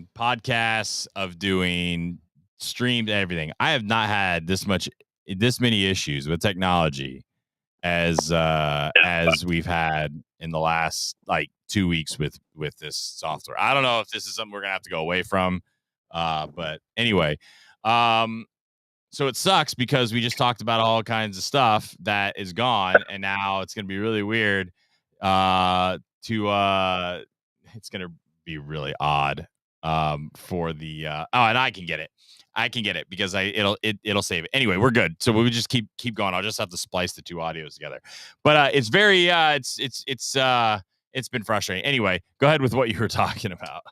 doing podcasts, of doing streams, everything. I have not had this many issues with technology as we've had in the last like 2 weeks with this software. I don't know if this is something we're gonna have to go away from, but anyway, so it sucks because we just talked about all kinds of stuff that is gone, and now it's gonna be really weird. It's gonna be really odd for the and I can get it because it'll save it anyway. We're good, so we just keep going. I'll just have to splice the two audios together, but it's very it's been frustrating. Anyway, go ahead with what you were talking about.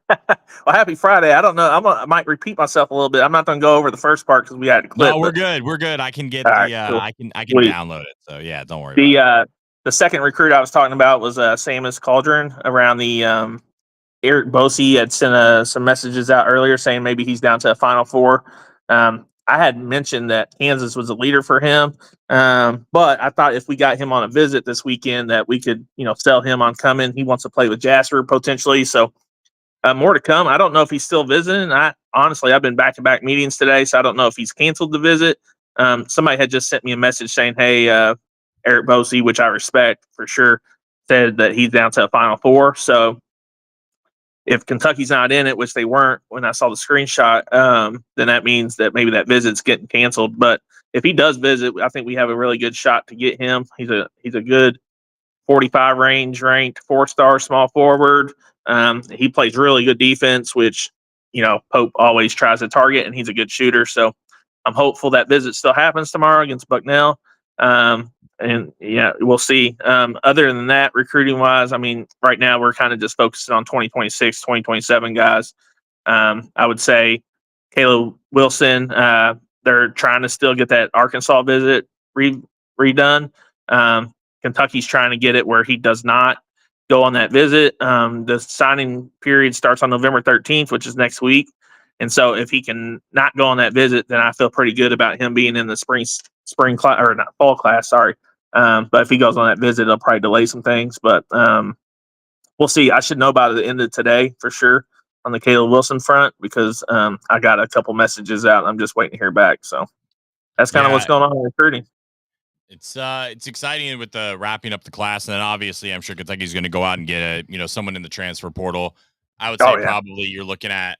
Well, happy Friday. I don't know. I might repeat myself a little bit. I'm not going to go over the first part because we had to clip. No, we're good. We're good. I can get cool. I can download it. So yeah, don't worry. The second recruit I was talking about was Samus Cauldron around the Eric Bosey had sent some messages out earlier saying maybe he's down to a Final Four. I had mentioned that Kansas was a leader for him, but I thought if we got him on a visit this weekend that we could, sell him on coming. He wants to play with Jasper potentially, so more to come. I don't know if he's still visiting. I've been back-to-back meetings today, so I don't know if he's canceled the visit. Somebody had just sent me a message saying, hey, Eric Bosey, which I respect for sure, said that he's down to a Final Four. So if Kentucky's not in it, which they weren't when I saw the screenshot, then that means that maybe that visit's getting canceled. But if he does visit, I think we have a really good shot to get him. He's a good 45 range ranked 4-star small forward. He plays really good defense, which, Pope always tries to target, and he's a good shooter. So I'm hopeful that visit still happens tomorrow against Bucknell. And yeah, we'll see. Other than that, recruiting wise, right now we're kind of just focusing on 2026, 2027 guys. I would say Caleb Wilson, they're trying to still get that Arkansas visit redone. Kentucky's trying to get it where he does not go on that visit. The signing period starts on November 13th, which is next week. And so if he can not go on that visit, then I feel pretty good about him being in the spring class, or not fall class, sorry. But if he goes on that visit, it'll probably delay some things. But we'll see. I should know by the end of today for sure on the Caleb Wilson front because I got a couple messages out. I'm just waiting to hear back. So that's kind of what's going on in recruiting. It's exciting with the wrapping up the class, and then obviously I'm sure Kentucky's going to go out and get someone in the transfer portal. I would say probably you're looking at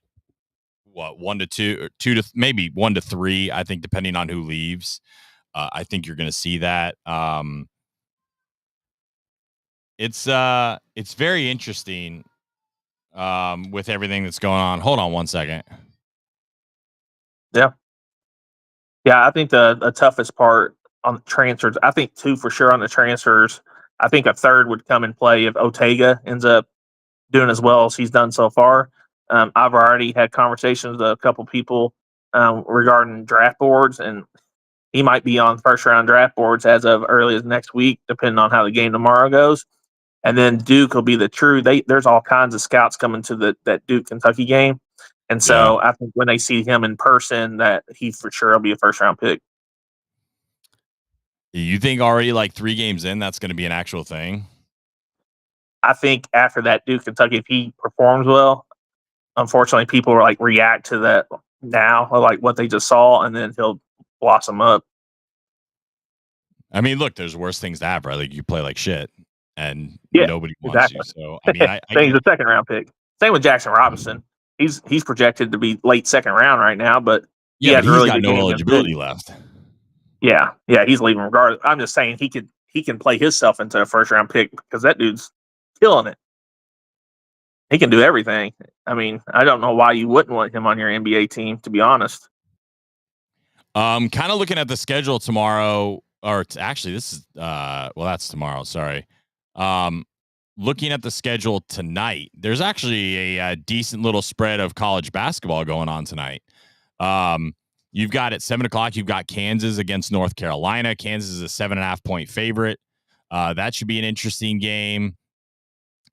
1 to 2 or 2 to maybe 1 to 3. I think depending on who leaves, I think you're going to see that. It's very interesting with everything that's going on. Hold on one second. Yeah, I think the toughest part on the transfers, I think 2 for sure on the transfers. I think a third would come in play if Otega ends up doing as well as he's done so far. I've already had conversations with a couple people regarding draft boards, and he might be on first-round draft boards as of early as next week, depending on how the game tomorrow goes. And then Duke will be the true. There's all kinds of scouts coming to that Duke-Kentucky game. And so I think when they see him in person, that he for sure will be a first-round pick. You think already like 3 games in, that's going to be an actual thing? I think after that Duke-Kentucky, if he performs well, unfortunately, people are like react to that now, or like what they just saw, and then he'll blossom up. I mean, look, there's worse things to have, right? Like you play like shit, and nobody wants you. So I mean, he's a second-round pick. Same with Jackson Robinson. He's projected to be late second round right now, but he's got no eligibility left. Yeah, he's leaving regardless. I'm just saying he can play himself into a first-round pick because that dude's killing it. He can do everything. I mean, I don't know why you wouldn't want him on your NBA team, to be honest. Kind of looking at the schedule tomorrow, or actually, this is that's tomorrow. Sorry. Looking at the schedule tonight, there's actually a decent little spread of college basketball going on tonight. You've got at 7:00, you've got Kansas against North Carolina. Kansas is a 7.5 point favorite. That should be an interesting game.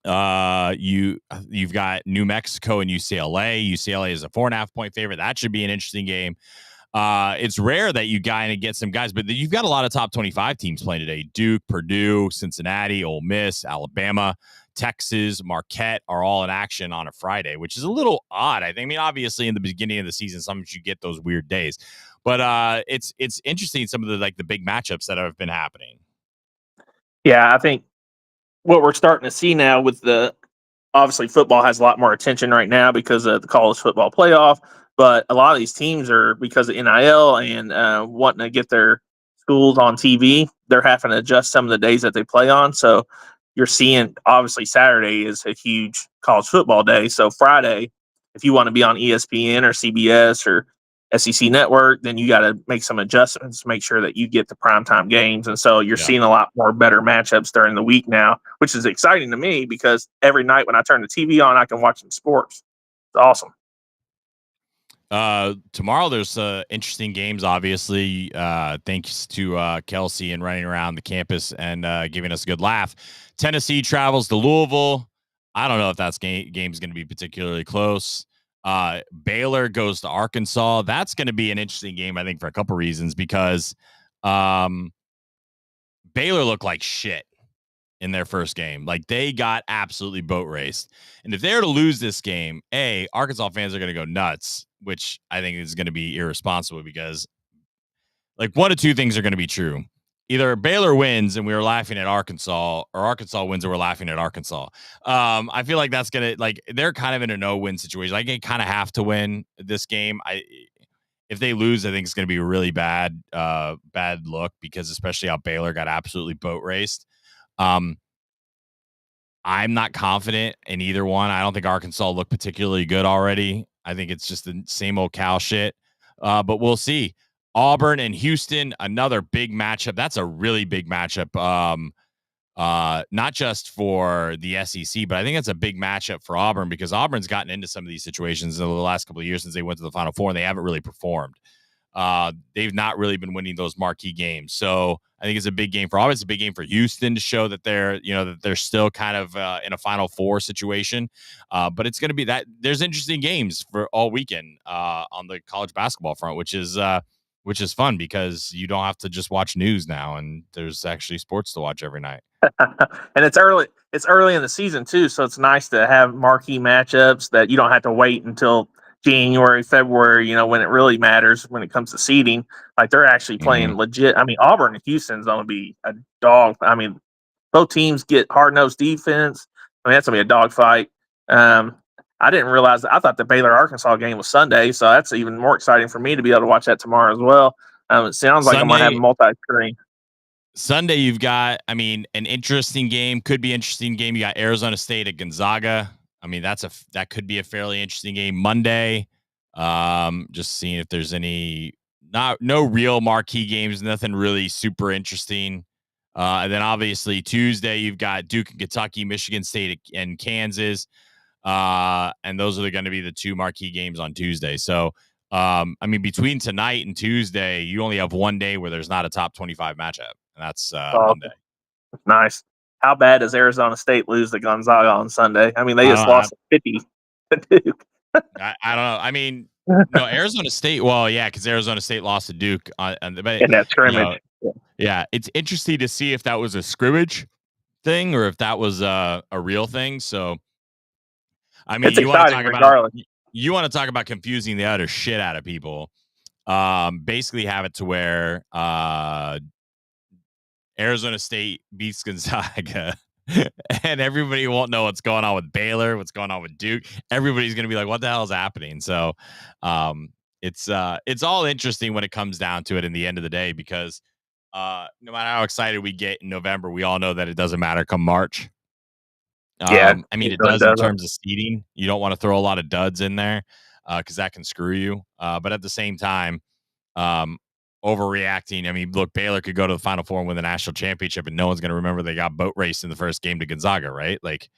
You've got New Mexico and UCLA. UCLA is a 4.5 point favorite. That should be an interesting game. It's rare that you get some guys, but you've got a lot of top 25 teams playing today. Duke, Purdue, Cincinnati, Ole Miss, Alabama, Texas, Marquette are all in action on a Friday, which is a little odd. I think. I mean, obviously, in the beginning of the season, sometimes you get those weird days, but it's interesting some of the big matchups that have been happening. Yeah, I think what we're starting to see now with the obviously football has a lot more attention right now because of the college football playoff, but a lot of these teams are because of NIL and wanting to get their schools on TV, they're having to adjust some of the days that they play on. So you're seeing obviously Saturday is a huge college football day. So Friday, if you want to be on ESPN or CBS or SEC Network, then you got to make some adjustments to make sure that you get the primetime games. And so you're Yeah. seeing a lot more better matchups during the week now, which is exciting to me because every night when I turn the TV on, I can watch some sports. It's awesome. Tomorrow there's interesting games, obviously. Thanks to Kelsey and running around the campus and giving us a good laugh. Tennessee travels to Louisville. I don't know if that's game's going to be particularly close. Baylor goes to Arkansas. That's going to be an interesting game, I think, for a couple reasons, because Baylor looked like shit in their first game. Like, they got absolutely boat raced. And if they're to lose this game, Arkansas fans are going to go nuts, which I think is going to be irresponsible because, like, one of two things are going to be true. Either Baylor wins and we were laughing at Arkansas, or Arkansas wins and we're laughing at Arkansas. I feel like that's going to, like, they're kind of in a no-win situation. Like, they kind of have to win this game. If they lose, I think it's going to be a really bad look, because especially how Baylor got absolutely boat raced. I'm not confident in either one. I don't think Arkansas looked particularly good already. I think it's just the same old Cal shit. But we'll see. Auburn and Houston, another big matchup. That's a really big matchup. Not just for the SEC, but I think it's a big matchup for Auburn, because Auburn's gotten into some of these situations in the last couple of years since they went to the Final Four, and they haven't really performed. They've not really been winning those marquee games. So I think it's a big game for Auburn. It's a big game for Houston to show that they're still kind of in a Final Four situation. But it's going to be that there's interesting games for all weekend on the college basketball front, which is fun because you don't have to just watch news now, and there's actually sports to watch every night. And it's early. It's early in the season too, so it's nice to have marquee matchups that you don't have to wait until January, February. When it really matters when it comes to seeding. Like, they're actually playing legit. I mean, Auburn and Houston's going to be a dog. I mean, both teams get hard nosed defense. I mean, that's going to be a dog fight. I didn't realize that. I thought the Baylor Arkansas game was Sunday, so that's even more exciting for me to be able to watch that tomorrow as well. It sounds like I'm going to have multi-screen. Sunday, you've got, I mean, an interesting game. Could be an interesting game. You got Arizona State at Gonzaga. I mean, that could be a fairly interesting game. Monday, just seeing if there's no real marquee games, nothing really super interesting. And then obviously Tuesday, you've got Duke and Kentucky, Michigan State and Kansas. And those are going to be the two marquee games on Tuesday. So, I mean, between tonight and Tuesday, you only have one day where there's not a top 25 matchup, and that's Monday. Nice. How bad does Arizona State lose to Gonzaga on Sunday? I mean, they just lost 50 to Duke. I don't know. I mean, no, Arizona State. Well, yeah, because Arizona State lost to Duke in that scrimmage. Yeah, it's interesting to see if that was a scrimmage thing or if that was a real thing. So, I mean, you want to talk about confusing the utter shit out of people. Basically, have it to where Arizona State beats Gonzaga. And everybody won't know what's going on with Baylor, what's going on with Duke. Everybody's going to be like, what the hell is happening? So it's all interesting when it comes down to it in the end of the day, because no matter how excited we get in November, we all know that it doesn't matter come March. I mean, it does in terms of seeding. You don't want to throw a lot of duds in there because that can screw you. But at the same time, overreacting. I mean, look, Baylor could go to the Final Four and win the national championship, and no one's going to remember they got boat raced in the first game to Gonzaga, right? Like,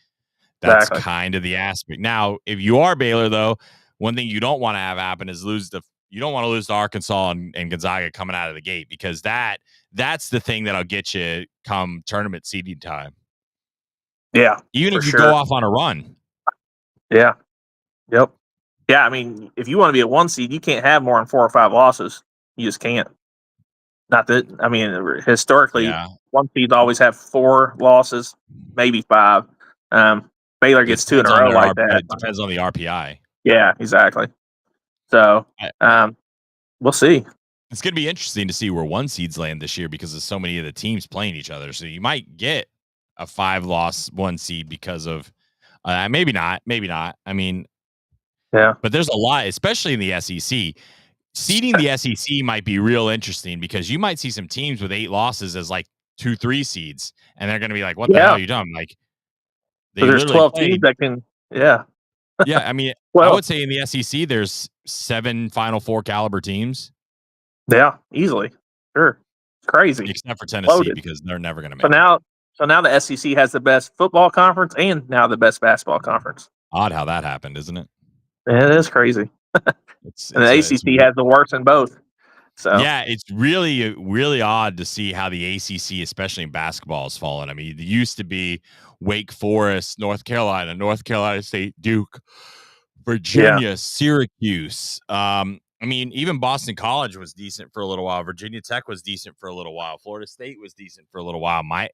that's kind of the aspect. Now, if you are Baylor, though, one thing you don't want to have happen is you don't want to lose to Arkansas and Gonzaga coming out of the gate, because that's the thing that'll get you come tournament seeding time. Yeah, even if you go off on a run. Yeah. Yep. Yeah, I mean, if you want to be a 1 seed, you can't have more than 4 or 5 losses. You just can't. Not that, I mean, historically, 1 seeds always have 4 losses, maybe 5. Baylor It gets two in a depends on row their like that. it depends on the RPI. Yeah, exactly. So I, we'll see. it's going to be interesting to see where one seeds land this year because of so many of the teams playing each other. So you might get a 5-loss one seed because of maybe not. I mean, Yeah, but there's a lot, especially in the SEC. Seeding the SEC might be real interesting because you might see some teams with 8 losses as like 2-3 seeds, and they're going to be like, "What the hell yeah. are you doing?" Like So they there's literally 12 teams played. that can. Yeah. Yeah, I mean, I Well, would say in the SEC there's 7 Final Four caliber teams, yeah, easily. Sure. It's crazy. except for Tennessee Loaded. because they're never going to So make it. now, so now the SEC has the best football conference and now the best basketball conference. Odd how that happened, isn't it? It is crazy. And the It's ACC has the worst in both. So yeah, it's really odd to see how the ACC, especially in basketball, has fallen. I mean, it used to be Wake Forest, North Carolina State, Duke, yeah, Virginia, Syracuse. I mean, even Boston College was decent for a little while. Virginia Tech was decent for a little while. Florida State was decent for a little while. My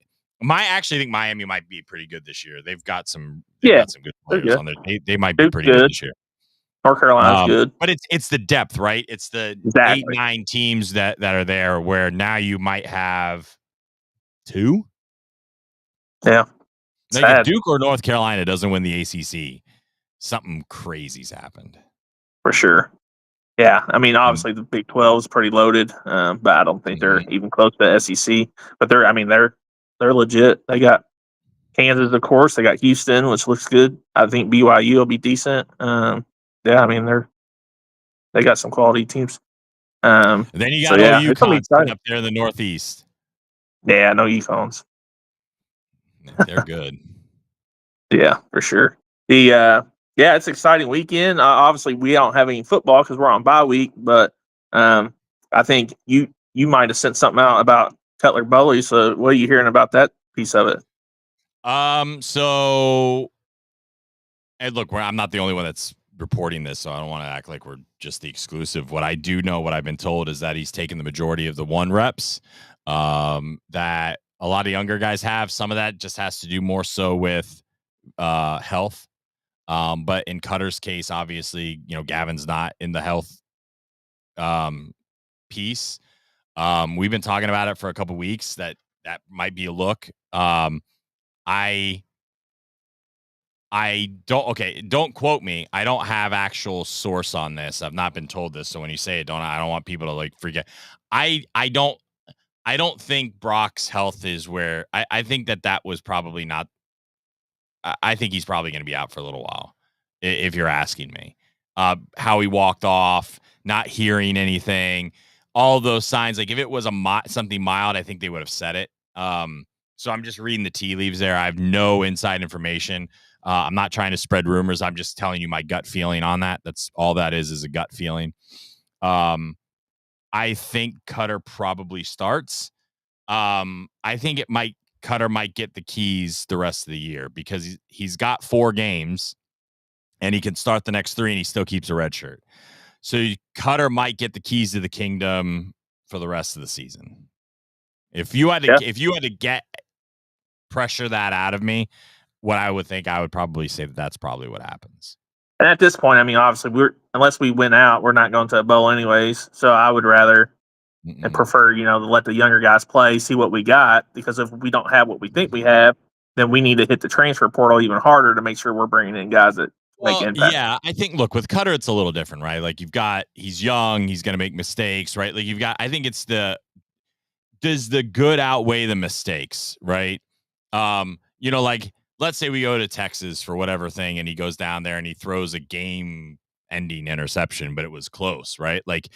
actually think Miami might be pretty good this year. They've yeah, got some good they're players good. on there. They might be Duke's pretty good good. this year. North Carolina's good. But it's the depth, right? It's the eight, Exactly. 9 teams that are there where now you might have 2. Yeah. Like if Sad Duke or North Carolina doesn't win the ACC, something crazy's happened. for sure. Yeah, I mean, And obviously the Big 12 is pretty loaded, but I don't think they're mhm. even close to SEC. But they're legit. They got Kansas, of course. They got Houston, which looks good. I think BYU will be decent. Yeah, I mean they got some quality teams. Then you So got old yeah, it's gonna be UConn sitting exciting. up there in the Northeast. Yeah, no phones. They're good. Yeah, for sure. The Yeah, it's an exciting weekend. Obviously, we don't have any football because we're on bye week, but um, I think you might have sent something out about Cutler Bully. So, what are you hearing about that piece of it? So and look, I'm not the only one that's reporting this, so I don't want to act like we're just the exclusive. What I do know, what I've been told, is that he's taken the majority of the 1 reps that a lot of younger guys have. Some of that just has to do more so with health. But in Cutter's case, obviously, Gavin's not in the health um, piece. We've been talking about it for a couple weeks. That might be a look. I don't quote me. I don't have actual source on this. I've not been told this. So when you say it, I don't want people to like forget. I don't think Brock's health is where I think that was probably not. I think he's probably going to be out for a little while, if you're asking me. How he walked off, not hearing anything, all those signs. Like if it was something mild, I think they would have said it. So I'm just reading the tea leaves there. I have no inside information. I'm not trying to spread rumors. I'm just telling you my gut feeling on that. That's all that is a gut feeling. I think Cutter probably starts. I think Cutter might get the keys the rest of the year because he's got 4 games and he can start the next 3 and he still keeps a red shirt. So Cutter might get the keys to the kingdom for the rest of the season. If you had Yeah, to get pressure that out of me, what I would think, I would probably say that's probably what happens. and at this point, I mean, obviously, unless we win out, we're not going to a bowl anyways. So I would rather and Mm-mm. prefer, to let the younger guys play, see what we got. Because if we don't have what we think we have, then we need to hit the transfer portal even harder to make sure we're bringing in guys that make Well, impact. yeah, I think with Cutter, it's a little different, right? Like he's young, he's going to make mistakes, right? Like I think it's does the good outweigh the mistakes, right? Like let's say we go to Texas for whatever thing and he goes down there and he throws a game ending interception, but it was close, right? Like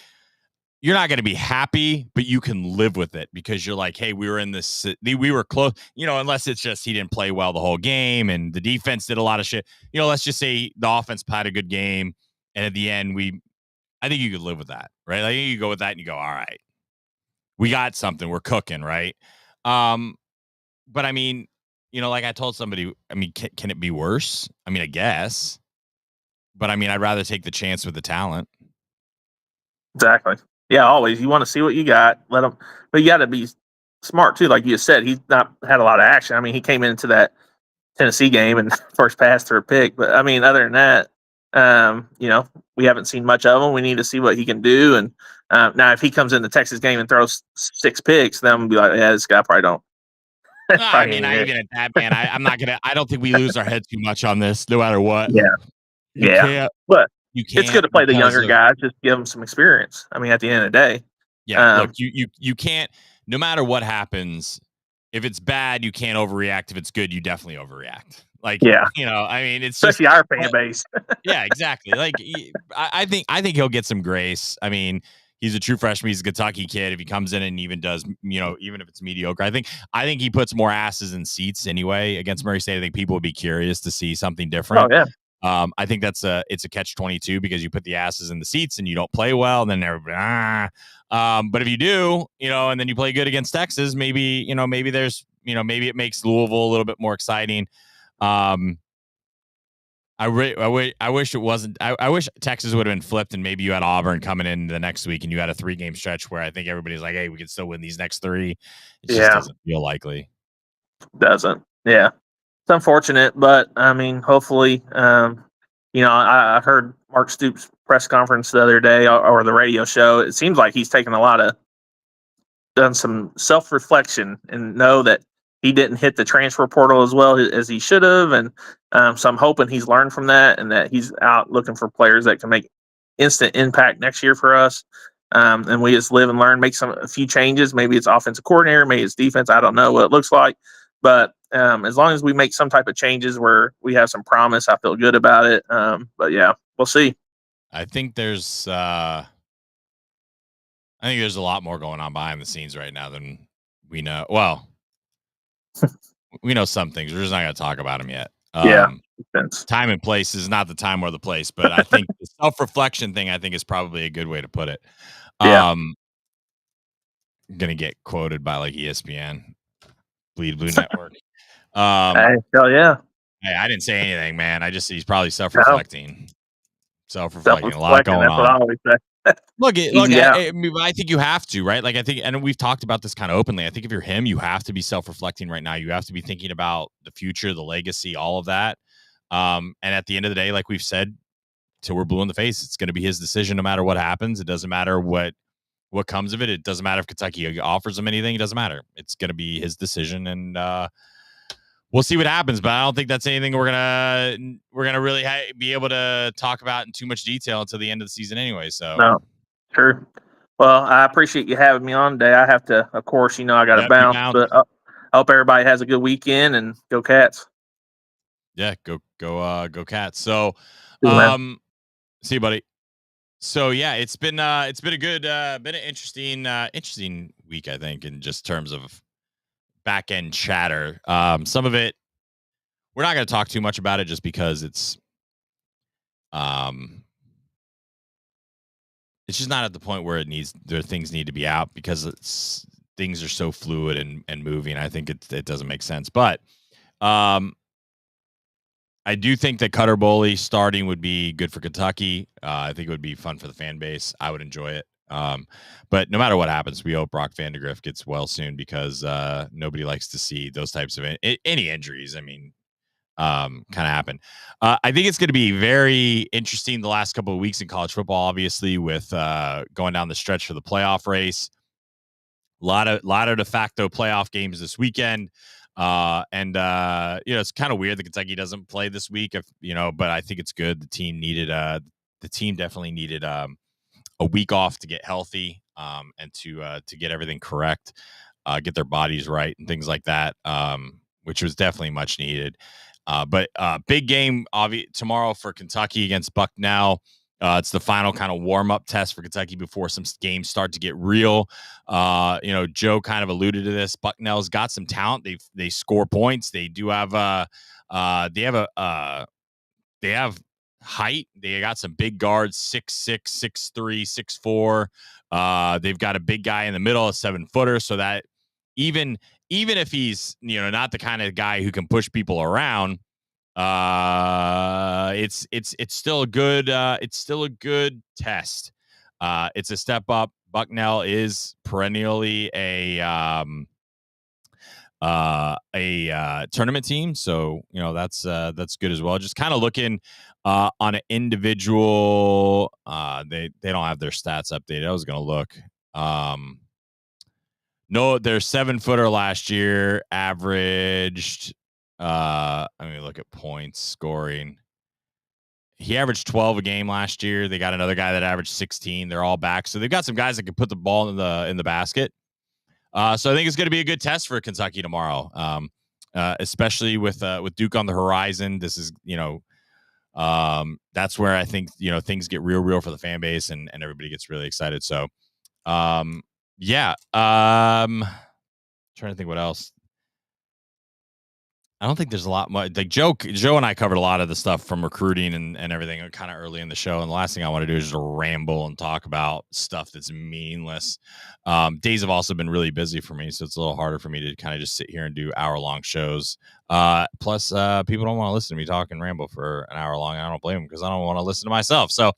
you're not going to be happy, but you can live with it because you're like, hey, we were close, unless it's just he didn't play well the whole game and the defense did a lot of shit. Let's just say the offense had a good game. And at the end, I think you could live with that, right? Like you go with that and you go, all right, we got something, we're cooking, right? But I mean, like I told somebody, I mean, can it be worse? I mean, I guess, but I mean, I'd rather take the chance with the talent. Exactly. Yeah, always. You want to see what you got. Let them, but you got to be smart too. Like you said, he's not had a lot of action. I mean, he came into that Tennessee game and first pass through a pick. But I mean, other than that, we haven't seen much of him. We need to see what he can do. And now, if he comes in the Texas game and throws 6 picks, then we'll be like, yeah, this guy probably don't. I Probably mean, ain't it. even at that, man, I'm not gonna. I don't think we lose our head too much on this, no matter what. Yeah, You yeah. can't. But You it's good can't to play the because younger of guys. Just give them some experience. I mean, at the end of the day, yeah. Look, you can't. No matter what happens, if it's bad, you can't overreact. If it's good, you definitely overreact. Like yeah, I mean, it's just. especially our fan base. Yeah, exactly. Like I think he'll get some grace. I mean, he's a true freshman. He's a Kentucky kid. If he comes in and even does, even if it's mediocre, I think he puts more asses in seats anyway against Murray State. I think people would be curious to see something Oh different. yeah, I think it's a catch-22 because you put the asses in the seats and you don't play well, and then everybody. But if you do, and then you play good against Texas, maybe there's maybe it makes Louisville a little bit more exciting. I wish it wasn't. I wish Texas would have been flipped, and maybe you had Auburn coming in the next week, and you had a 3-game stretch where I think everybody's like, "Hey, we can still win these next 3." It just yeah, doesn't feel likely. doesn't. Yeah, it's unfortunate, but I mean, hopefully, I heard Mark Stoops' press conference the other day or the radio show. It seems like he's taken done some self reflection and know that he didn't hit the transfer portal as well as he should have, and so I'm hoping he's learned from that and that he's out looking for players that can make instant impact next year for us. And we just live and learn, make a few changes. Maybe it's offensive coordinator, maybe it's defense. I don't know what it looks like, but as long as we make some type of changes where we have some promise, I feel good about it. But yeah, we'll see. I think there's a lot more going on behind the scenes right now than we know. Well, we know some things. We're just not going to talk about them yet. Yeah, defense. Time and place is not the time or the place, but I think the self-reflection thing, I think, is probably a good way to put it. Yeah. Gonna get quoted by like ESPN, Bleed Blue Network. Hell yeah. Hey, I didn't say anything, man. He's probably No, self-reflecting, a lot self-reflecting. going That's what I on. always say. Look, Easy out. I think you have to, right? Like, I think, and we've talked about this kind of openly. I think if you're him, you have to be self-reflecting right now. You have to be thinking about the future, the legacy, all of that. And at the end of the day, like we've said, till we're blue in the face, it's going to be his decision no matter what happens. It doesn't matter what comes of it. It doesn't matter if Kentucky offers him anything. It doesn't matter. It's going to be his decision, and we'll see what happens. But I don't think that's anything we're gonna really be able to talk about in too much detail until the end of the season, anyway. So No, true. Well, I appreciate you having me on today. I have to, of course, I got to yep, you bounce, bounce. but I hope everybody has a good weekend and go Cats. Yeah, go Cats. So, See you, man. see you, buddy. So yeah, it's been a good, been an interesting week, I think, in just terms of back end chatter. Some of it we're not going to talk too much about it just because um it's just not at the point where things need to be out because things are so fluid and moving. I think it doesn't make sense, but um I do think that Cutter Boley starting would be good for Kentucky. I think it would be fun for the fan base. I would enjoy it. But no matter what happens, we hope Brock Vandegrift gets well soon because nobody likes to see those types of any injuries. I mean, kind of happen. I think it's going to be very interesting the last couple of weeks in college football, obviously, with going down the stretch for the playoff race. A lot of de facto playoff games this weekend. And it's kind of weird that Kentucky doesn't play this week, but I think it's good. The team definitely needed a week off to get healthy, and to get everything correct, get their bodies right and things like that, which was definitely much needed. But big game tomorrow for Kentucky against Bucknell. It's the final kind of warm-up test for Kentucky before some games start to get real. Joe kind of alluded to this. Bucknell's got some talent. They score points. They do have they have height. They got some big guards, 6'6", 6'3", 6'4". They've got a big guy in the middle, a 7-footer, so that even if he's not the kind of guy who can push people around, it's still a good test. It's a step up. Bucknell is perennially a tournament team. So, that's good as well. Just kind of looking on an individual. They don't have their stats updated. I was going to look. No, their 7-footer last year averaged. I mean, look at points scoring. He averaged 12 a game last year. They got another guy that averaged 16. They're all back, so they've got some guys that can put the ball in the basket. So I think it's going to be a good test for Kentucky tomorrow, especially with Duke on the horizon. This is that's where I think things get real for the fan base and everybody gets really excited. So yeah, trying to think what else. I don't think there's a lot much. Like Joe and I covered a lot of the stuff from recruiting and everything kind of early in the show. And the last thing I want to do is just ramble and talk about stuff that's meaningless. Days have also been really busy for me, so it's a little harder for me to kind of just sit here and do hour-long shows. Plus, people don't want to listen to me talk and ramble for an hour long. I don't blame them because I don't want to listen to myself. So,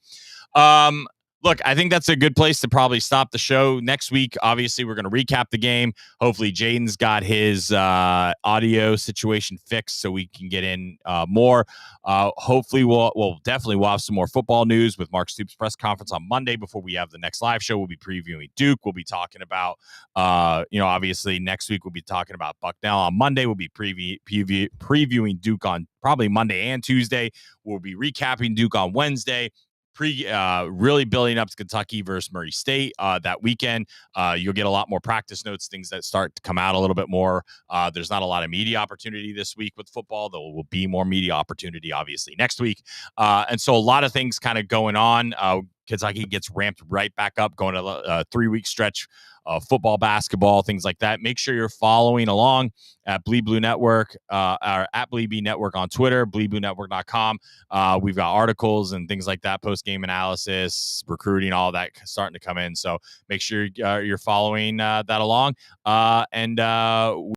look, I think that's a good place to probably stop the show. Next week, obviously, we're going to recap the game. Hopefully, Jaden's got his audio situation fixed so we can get in more. Hopefully, we'll definitely have some more football news with Mark Stoops' press conference on Monday before we have the next live show. We'll be previewing Duke. We'll be talking about, obviously, next week we'll be talking about Bucknell. On Monday, we'll be previewing Duke on probably Monday and Tuesday. We'll be recapping Duke on Wednesday. Really building up to Kentucky versus Murray State that weekend. You'll get a lot more practice notes, things that start to come out a little bit more. There's not a lot of media opportunity this week with football. There will be more media opportunity, obviously, next week. And so a lot of things kind of going on. Kentucky gets ramped right back up, going to a 3-week stretch of football, basketball, things like that. Make sure you're following along at Bleed Blue Network, or at Bleed B Network on Twitter, bleedbluenetwork.com. We've got articles and things like that, post-game analysis, recruiting, all that starting to come in. So make sure you're following that along.